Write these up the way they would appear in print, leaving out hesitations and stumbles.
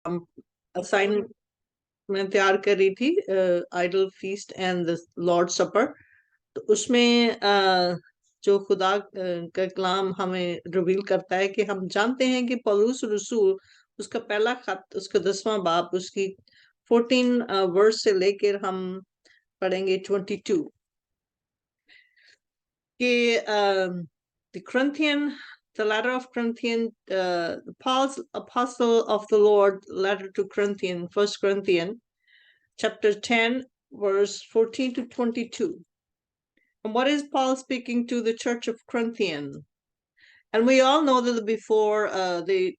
Assignment मैं तैयार कर रही थी, idol feast and the Lord supper. तो उसमें जो खुदा का कलाम हमें रिवील करता है कि हम जानते हैं कि पौलुस रसूल उसका पहला खत, उसका 10वां बाब, उसकी 14 वर्स से लेकर हम पढ़ेंगे 22 कि the Corinthian, the letter of Corinthian, Paul's apostle of the Lord letter to Corinthian, 1 Corinthians, chapter 10, verse 14 to 22. And what is Paul speaking to the church of Corinthian? And we all know that before they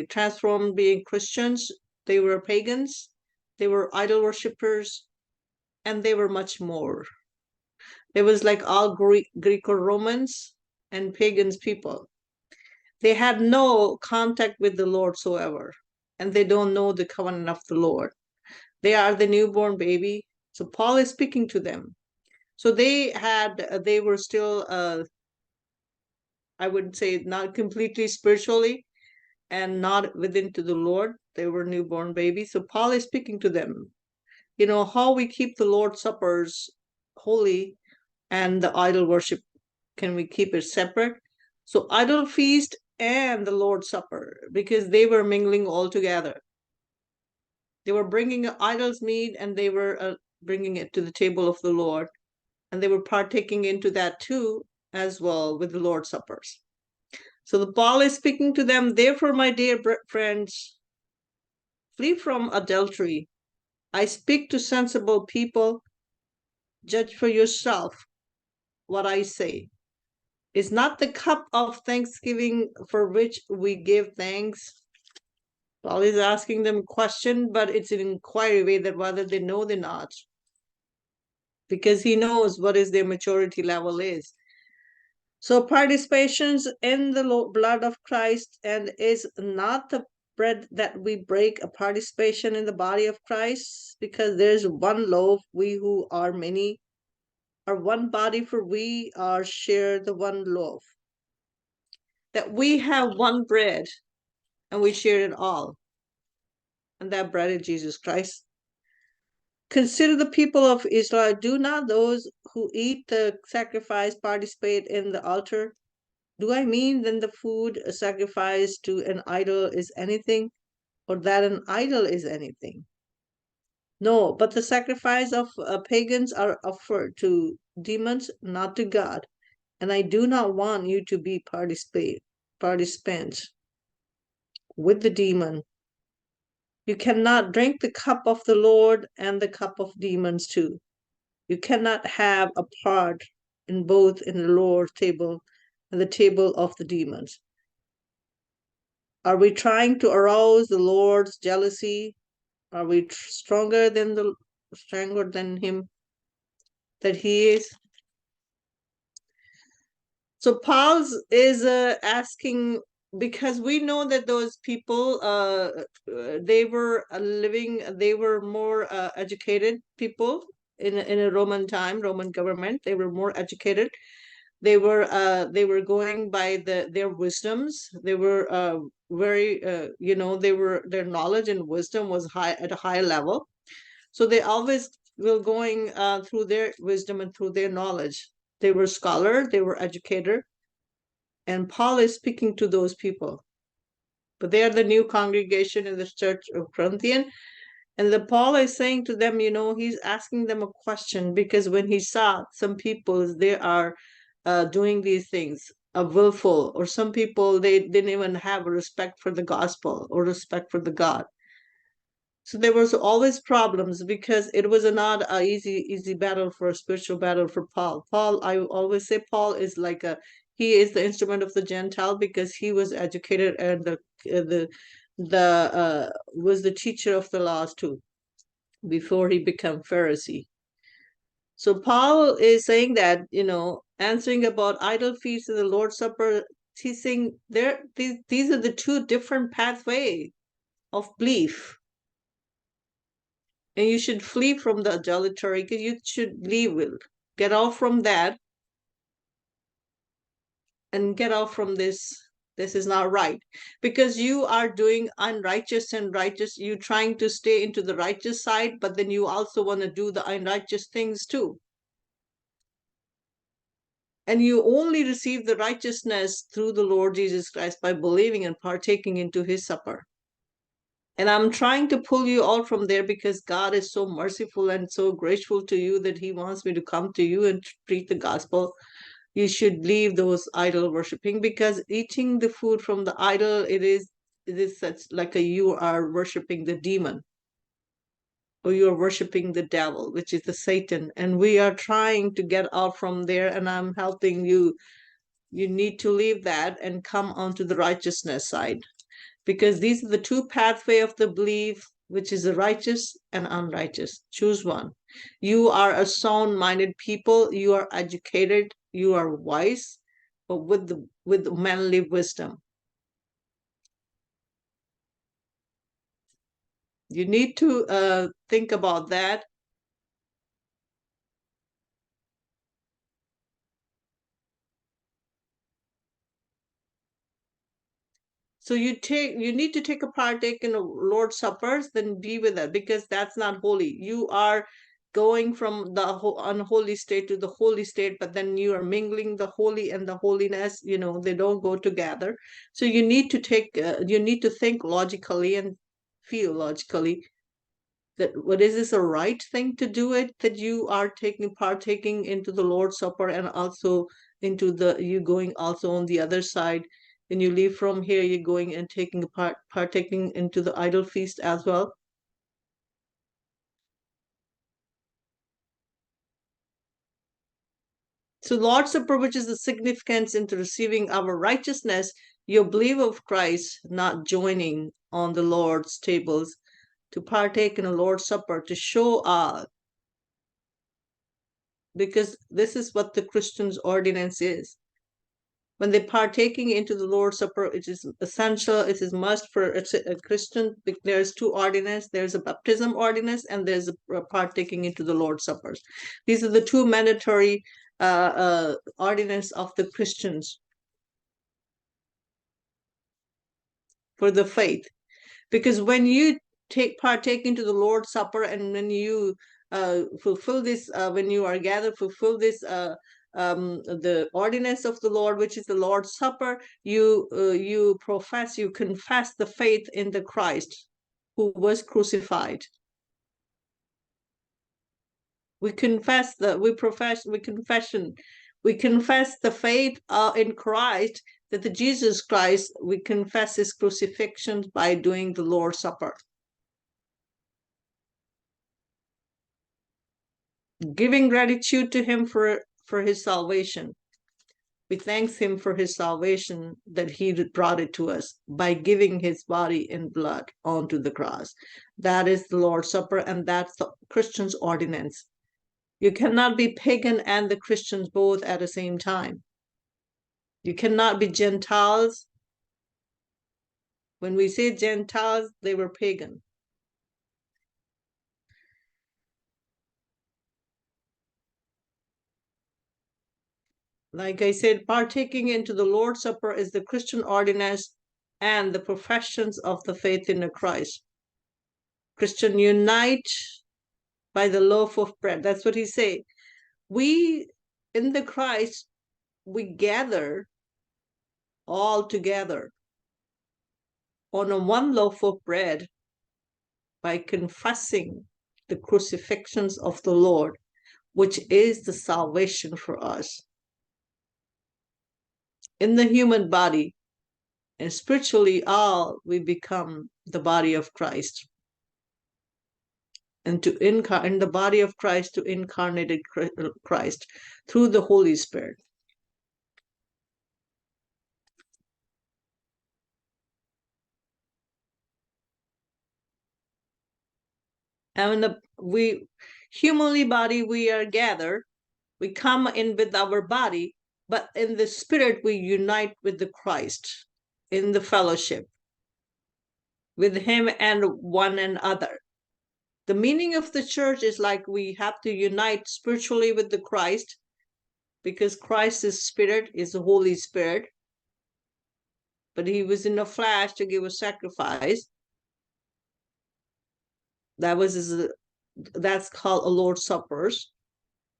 transformed being Christians, they were pagans, they were idol worshippers, and they were much more. It was like all Greco-Romans and pagans people. They had no contact with the Lord whatsoever, and they don't know the covenant of the Lord. They are the newborn baby. So Paul is speaking to them. So they were still, I would say, not completely spiritually and not within to the Lord. They were newborn babies. So Paul is speaking to them. You know, how we keep the Lord's suppers holy and the idol worship, can we keep it separate? So idol feast and the Lord's Supper, because they were mingling all together. They were bringing idol's meat and they were bringing it to the table of the Lord, and they were partaking into that too as well with the Lord's Suppers. So the Paul is speaking to them, therefore, my dear friends, flee from adultery. I speak to sensible people. Judge for yourself what I say. Is not the cup of thanksgiving for which we give thanks? Paul is asking them a question, but it's an inquiry way that whether they know or not, because he knows what is their maturity level is. So participations in the blood of Christ, and is not the bread that we break a participation in the body of Christ, because there's one loaf, we who are many are one body, for we are share the one loaf. That we have one bread and we share it all. And that bread is Jesus Christ. Consider the people of Israel. Do not those who eat the sacrifice participate in the altar? Do I mean then the food sacrificed to an idol is anything, or that an idol is anything? No, but the sacrifice of pagans are offered to demons, not to God. And I do not want you to be participants with the demon. You cannot drink the cup of the Lord and the cup of demons too. You cannot have a part in both, in the Lord's table and the table of the demons. Are we trying to arouse the Lord's jealousy? Are we stronger than him that he is? So Paul is asking, because we know that those people, they were they were more educated people in a Roman time, Roman government. They were more educated. They were going by their wisdoms. They were very, their knowledge and wisdom was high, at a high level. So they always were going through their wisdom and through their knowledge. They were scholar, they were educated, and Paul is speaking to those people. But they are the new congregation in the church of Corinthian. And the Paul is saying to them, he's asking them a question, because when he saw some people, they are doing these things, willful, or some people, they didn't even have a respect for the gospel or respect for the God. So there was always problems, because it was not an easy battle, for a spiritual battle for Paul. I always say Paul is like he is the instrument of the Gentile, because he was educated and was the teacher of the laws too, before he became Pharisee. So Paul is saying that, answering about idol feasts and the Lord's Supper, he's saying these are the two different pathways of belief. And you should flee from the adultery, because you should get off from that and get off from this This is not right, because you are doing unrighteous and righteous. You trying to stay into the righteous side, but then you also want to do the unrighteous things too. And you only receive the righteousness through the Lord Jesus Christ by believing and partaking into his supper. And I'm trying to pull you all from there because God is so merciful and so graceful to you that he wants me to come to you and preach the gospel. You should leave those idol worshiping, because eating the food from the idol, it is such like you are worshiping the demon, or you are worshiping the devil, which is the Satan. And we are trying to get out from there, and I'm helping you. You need to leave that and come onto the righteousness side, because these are the two pathway of the belief, which is the righteous and unrighteous. Choose one. You are a sound-minded people. You are educated. You are wise, but with manly wisdom. You need to think about that. So you need to take a partake in a Lord's suppers, then be with that, because that's not holy. You are going from the unholy state to the holy state, but then you are mingling the holy and the holiness. They don't go together. So you need to you need to think logically and feel logically that what is this a right thing to do it, that you are partaking into the Lord's Supper, and also into you going also on the other side. When you leave from here, you're going and taking a partaking into the idol feast as well. So Lord's Supper, which is the significance into receiving our righteousness, your belief of Christ, not joining on the Lord's tables to partake in a Lord's Supper, to show because this is what the Christian's ordinance is. When they're partaking into the Lord's Supper, it is essential, it is must for a Christian. There's two ordinance. There's a baptism ordinance, and there's a partaking into the Lord's Suppers. These are the two mandatory ordinance of the Christians for the faith. Because when you partake into the Lord's Supper, and when you fulfill this, when you are gathered, fulfill this the ordinance of the Lord, which is the Lord's Supper, you confess the faith in the Christ who was crucified. We confess the faith in Christ, that the Jesus Christ, we confess his crucifixion by doing the Lord's Supper. Giving gratitude to him for his salvation. We thank him for his salvation, that he brought it to us by giving his body and blood onto the cross. That is the Lord's Supper, and that's the Christian's ordinance. You cannot be pagan and the Christians both at the same time. You cannot be Gentiles. When we say Gentiles, they were pagan. Like I said, partaking into the Lord's Supper is the Christian ordinance and the professions of the faith in the Christ. Christian unite by the loaf of bread. That's what he said. We, in the Christ, we gather all together on a one loaf of bread by confessing the crucifixions of the Lord, which is the salvation for us. In the human body and spiritually, all we become the body of Christ. And in the body of Christ, to incarnated Christ through the Holy Spirit. And when we humanly body, we are gathered, we come in with our body, but in the spirit we unite with the Christ in the fellowship with him and one another. The meaning of the church is like we have to unite spiritually with the Christ, because Christ's spirit is the Holy Spirit. but he was in a flesh to give a sacrifice. That's called a Lord's Suppers,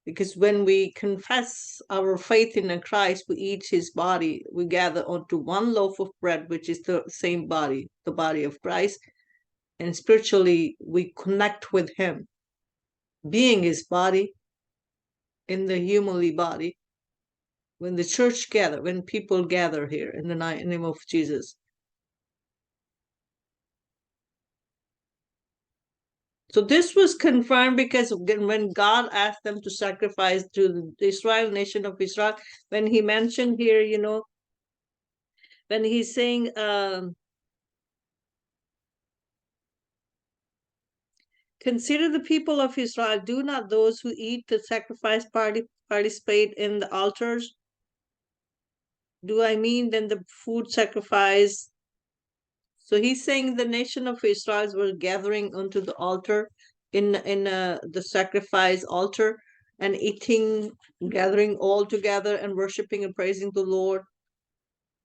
because when we confess our faith in Christ, we eat his body, we gather onto one loaf of bread, which is the same body, the body of Christ, and spiritually we connect with him, being his body in the humanly body. When the church gather, when people gather here in the name of Jesus. So this was confirmed because when God asked them to sacrifice to the Israel nation of Israel, when he mentioned here, when he's saying, consider the people of Israel, do not those who eat the sacrifice participate in the altars? Do I mean then the food sacrifice? So he's saying the nation of Israel were gathering onto the altar in the sacrifice altar and eating, gathering all together and worshiping and praising the Lord,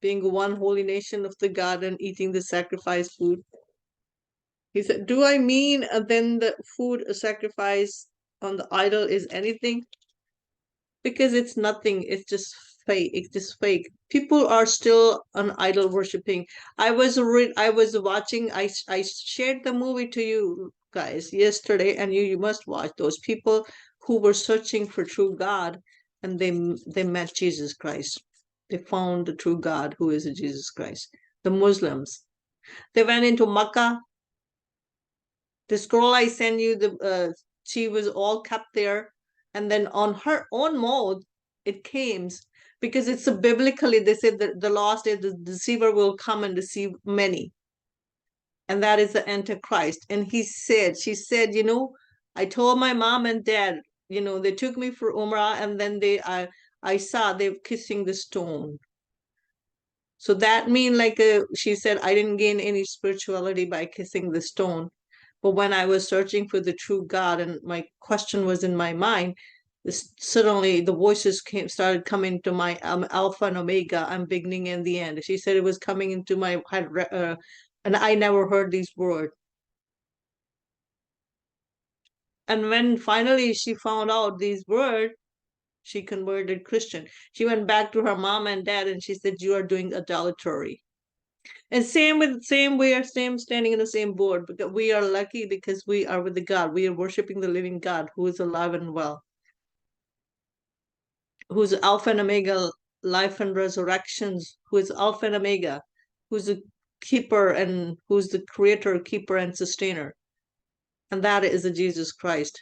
being one holy nation of the God and eating the sacrifice food. He said, do I mean then the food sacrifice on the idol is anything? Because it's nothing. It's just fake. It's just fake. People are still on idol worshiping. I was watching. I shared the movie to you guys yesterday, and you must watch those people who were searching for true God, and they met Jesus Christ. They found the true God, who is Jesus Christ. The Muslims. They went into Makkah. The scroll I sent you, she was all kept there, and then on her own mode, it came, because it's a biblically, they said that the last day the deceiver will come and deceive many, and that is the Antichrist. And she said, I told my mom and dad, they took me for Umrah, and then I saw they were kissing the stone. So that mean she said, I didn't gain any spirituality by kissing the stone. But when I was searching for the true God and my question was in my mind, suddenly the voices started coming to my Alpha and Omega, I'm beginning and the end. She said it was coming into my head, and I never heard these words. And when finally she found out these words, she converted Christian. She went back to her mom and dad and she said, you are doing adultery. And we are standing in the same board, because we are lucky because we are with the God. We are worshiping the living God who is alive and well, who's Alpha and Omega, life and resurrections, who is Alpha and Omega, who's the keeper and who's the creator, keeper, and sustainer. And that is a Jesus Christ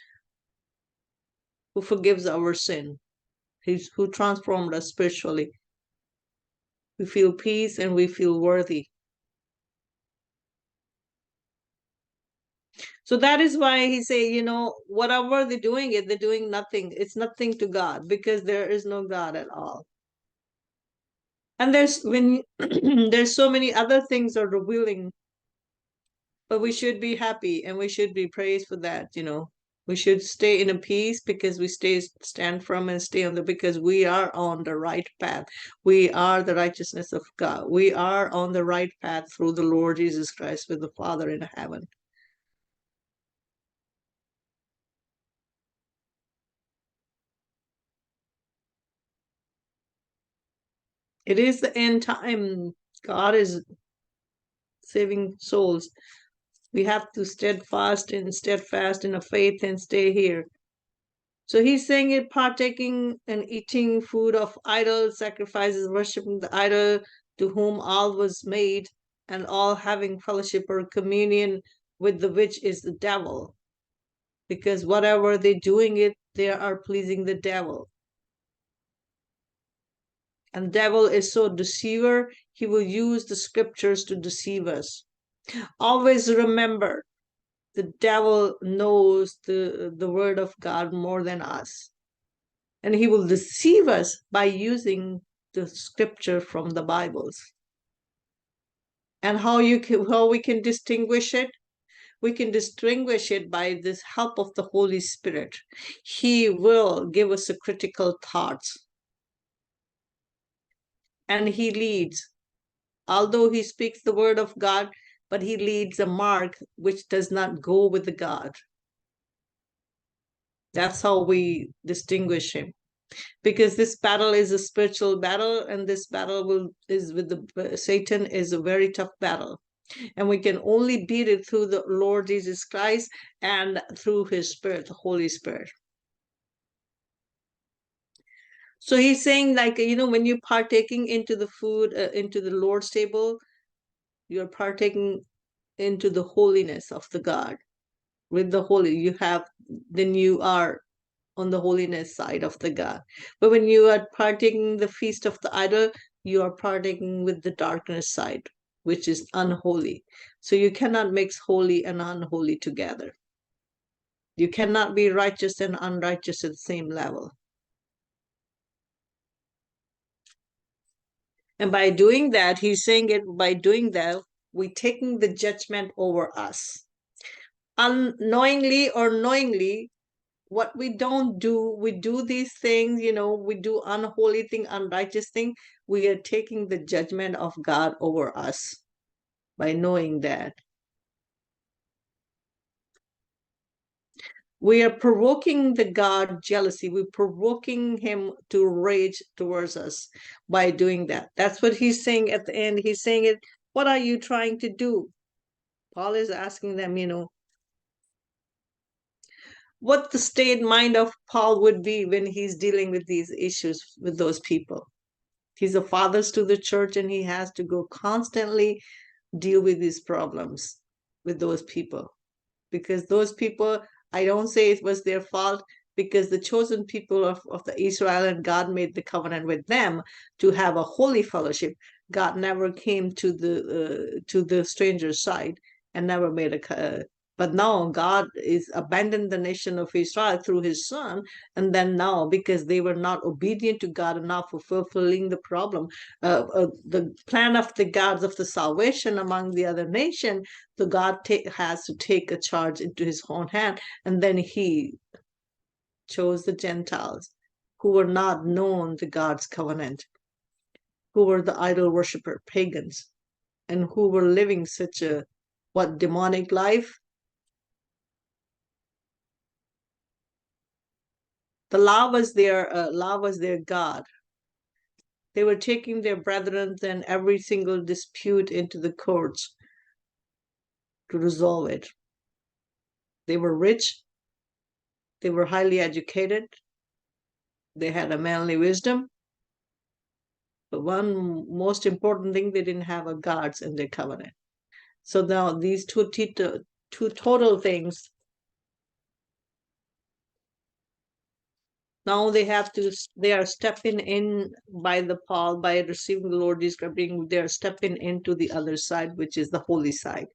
who forgives our sin, who transformed us spiritually. We feel peace and we feel worthy. So that is why he say, whatever they're doing nothing. It's nothing to God, because there is no God at all. And there's so many other things are revealing, but we should be happy and we should be praised for that. We should stay in a peace, because we stand firm and stay because we are on the right path. We are the righteousness of God. We are on the right path through the Lord Jesus Christ with the Father in heaven. It is the end time. God is saving souls. We have to steadfast in a faith and stay here. So he's saying it, partaking and eating food of idol sacrifices, worshiping the idol to whom all was made, and all having fellowship or communion with the which is the devil. Because whatever they're doing it, they are pleasing the devil. And the devil is so deceiver, he will use the scriptures to deceive us. Always remember, the devil knows the word of God more than us. And he will deceive us by using the scripture from the Bibles. And how we can distinguish it? We can distinguish it by this help of the Holy Spirit. He will give us a critical thoughts. And he leads Although he speaks the word of God, but he leads a mark which does not go with the God. That's how we distinguish him. Because this battle is a spiritual battle, and this battle is with the Satan is a very tough battle. And we can only beat it through the Lord Jesus Christ and through his Spirit, the Holy Spirit. So he's saying, like, when you're partaking into the food, into the Lord's table, you're partaking into the holiness of the God. With the holy, then you are on the holiness side of the God. But when you are partaking the feast of the idol, you are partaking with the darkness side, which is unholy. So you cannot mix holy and unholy together. You cannot be righteous and unrighteous at the same level. And by doing that, he's saying it, by doing that, we're taking the judgment over us. Unknowingly or knowingly, what we don't do, we do these things, we do unholy thing, unrighteous thing, we are taking the judgment of God over us by knowing that. We are provoking the God jealousy. We're provoking him to rage towards us by doing that. That's what he's saying at the end. He's saying it, what are you trying to do? Paul is asking them, what the state mind of Paul would be when he's dealing with these issues with those people. He's a father to the church, and he has to go constantly deal with these problems with those people. Because those people, I don't say it was their fault, because the chosen people of the Israel, and God made the covenant with them to have a holy fellowship. God never came to the stranger's side and never made but now God is abandoned the nation of Israel through his son. And then now, because they were not obedient to God enough for fulfilling the problem, the plan of the gods of the salvation among the other nation, the God has to take a charge into his own hand. And then he chose the Gentiles who were not known to God's covenant, who were the idol worshiper pagans, and who were living such a demonic life. The law was their God. They were taking their brethren and every single dispute into the courts to resolve it. They were rich. They were highly educated. They had a manly wisdom. But one most important thing, they didn't have a gods in their covenant. So now these two total things, now they are stepping in by receiving the Lord Jesus Christ, they are stepping into the other side, which is the holy side.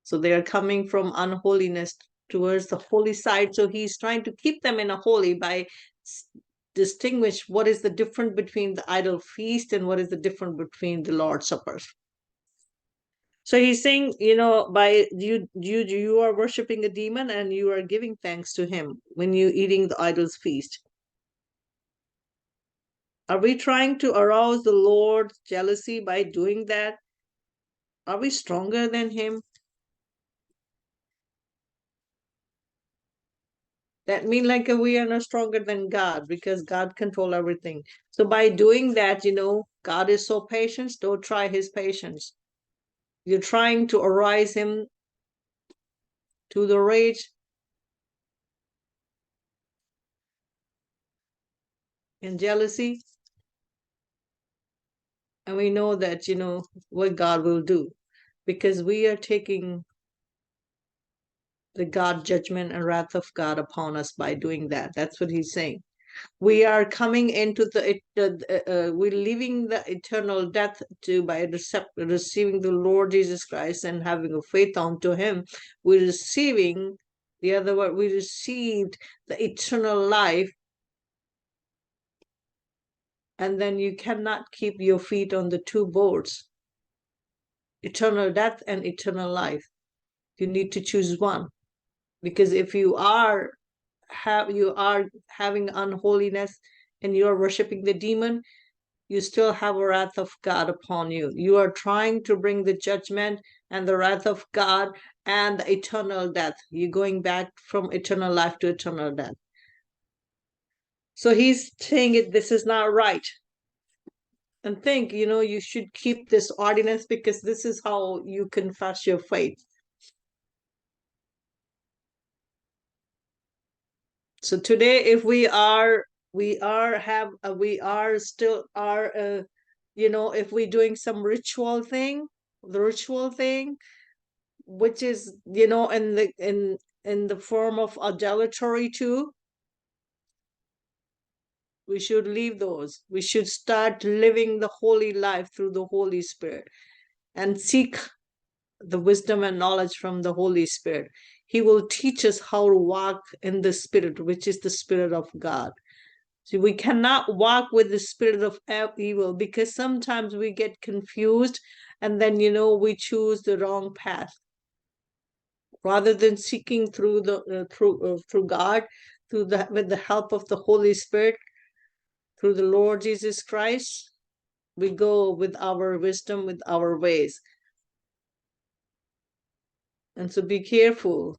So they are coming from unholiness towards the holy side. So he's trying to keep them in a holy by distinguish what is the difference between the idol feast and what is the difference between the Lord's Supper. So he's saying, by you are worshiping a demon and you are giving thanks to him when you're eating the idol's feast. Are we trying to arouse the Lord's jealousy by doing that? Are we stronger than him? That means like we are not stronger than God, because God controls everything. So by doing that, God is so patient. Don't try his patience. You're trying to arouse him to the rage and jealousy. And we know that, what God will do, because we are taking the God judgment and wrath of God upon us by doing that. That's what he's saying. We are coming into we're leaving the eternal death by receiving the Lord Jesus Christ and having a faith unto him. We're receiving, the other word, we received the eternal life. And then you cannot keep your feet on the two boards, eternal death and eternal life. You need to choose one, because if you are having unholiness and you are worshiping the demon, you still have a wrath of God upon you. You are trying to bring the judgment and the wrath of God and the eternal death. You're going back from eternal life to eternal death. So he's saying it, this is not right. And think, you should keep this ordinance because this is how you confess your faith. So today, if we are still if we're doing some ritual thing, the ritual thing, which is, in the form of adultery too, we should leave those. We should start living the holy life through the Holy Spirit and seek the wisdom and knowledge from the Holy Spirit. He will teach us how to walk in the Spirit, which is the Spirit of God. So we cannot walk with the spirit of evil because sometimes we get confused and then, we choose the wrong path. Rather than seeking through God, with the help of the Holy Spirit, through the Lord Jesus Christ, we go with our wisdom, with our ways. And so be careful.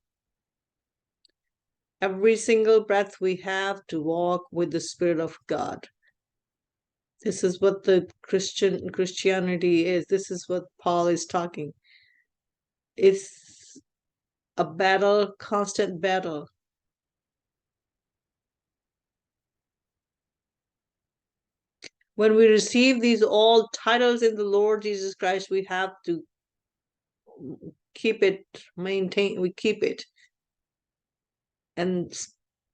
Every single breath we have to walk with the Spirit of God. This is what the Christianity is. This is what Paul is talking. It's a battle, constant battle. When we receive these all titles in the Lord Jesus Christ, we have to keep it, we keep it and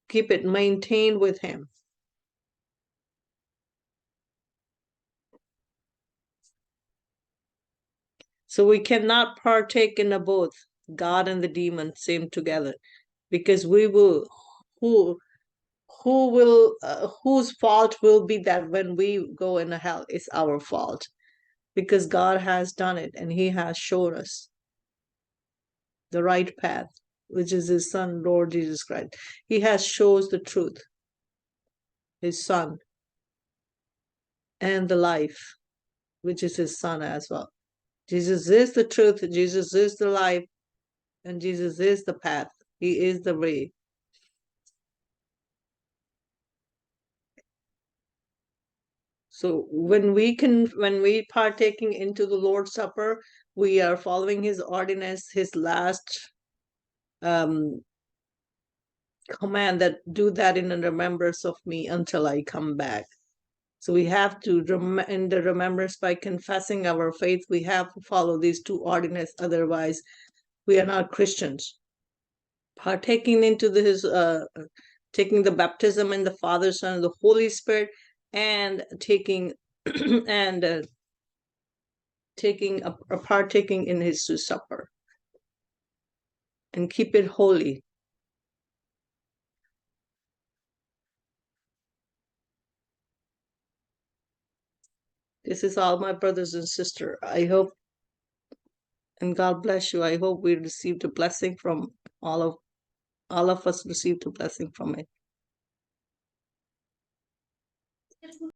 keep it maintained with Him. So we cannot partake in the both, God and the demon, same together, because we will, whose fault will be that when we go in hell? It's our fault, because God has done it and He has showed us the right path, which is His Son, Lord Jesus Christ. He has shows the truth, His Son, and the life, which is His Son as well. Jesus is the truth, Jesus is the life, and Jesus is the path. He is the way. So when we partaking into the Lord's Supper, we are following His ordinance, His last command, that do that in remembrance of me until I come back. So we have to, in the remembrance, by confessing our faith, we have to follow these two ordinances. Otherwise, we are not Christians. Partaking into taking the baptism in the Father, Son, and the Holy Spirit, and taking partaking in His supper, and keep it holy. This is all, my brothers and sisters. I hope, and God bless you. I hope we received a blessing from all of us received a blessing from it.